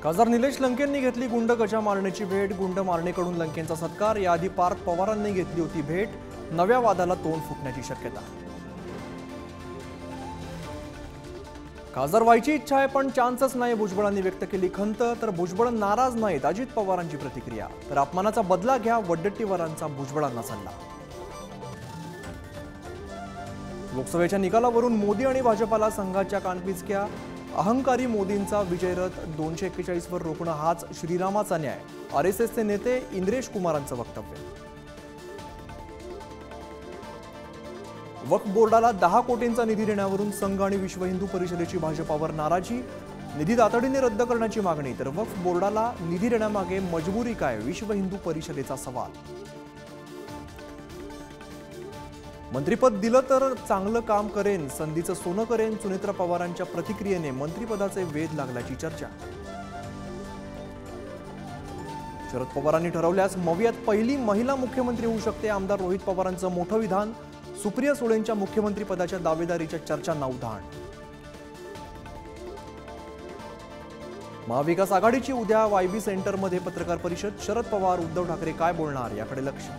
खासदार निलेश लंकेंनी घेतली गुंड गजा मारण्याची भेट। गुंड मारणेकडून लंकेंचा सत्कार। याआधी पार्थ पवारांनी घेतली होती भेट। नव्या वादाला तोंड फुटण्याची शक्यता। खासदार व्हायची इच्छा आहे पण चान्सच नाही, भुजबळांनी व्यक्त केली खंत। तर भुजबळ नाराज नाहीत, अजित पवारांची प्रतिक्रिया। तर अपमानाचा बदला घ्या, वड्डेट्टीवारांचा भुजबळांना सल्ला। लोकसभेच्या निकालावरून मोदी आणि भाजपाला संघाच्या कानपिचक्या। अहंकारी मोदींचा विजयरथ 241 वर रोखणं हाच श्रीरामाचा न्याय। आरएसएसचे नेते इंद्रेश कुमारांचं वक्तव्य। वक्फ बोर्डाला 10 कोटींचा निधी देण्यावरून संघ आणि विश्व हिंदू परिषदेची भाजपावर नाराजी। निधी तातडीने रद्द करण्याची मागणी। तर वक्फ बोर्डाला निधी देण्यामागे मजबुरी काय, विश्व हिंदू परिषदेचा सवाल। मंत्रिपद दिलं तर चांगलं काम करेन, संधीचं सोनं करेन। सुनेत्रा पवारांच्या प्रतिक्रियेने मंत्रिपदाचे वेध लागल्याची चर्चा। शरद पवारांनी ठरवल्यास मवियात पहिली महिला मुख्यमंत्री होऊ शकते। आमदार रोहित पवारांचं मोठं विधान। सुप्रिया सुळेंच्या मुख्यमंत्रीपदाच्या दावेदारीच्या चर्चांना उधाण। महाविकास आघाडीची उद्या वायबी सेंटरमध्ये पत्रकार परिषद। शरद पवार उद्धव ठाकरे काय बोलणार याकडे लक्ष।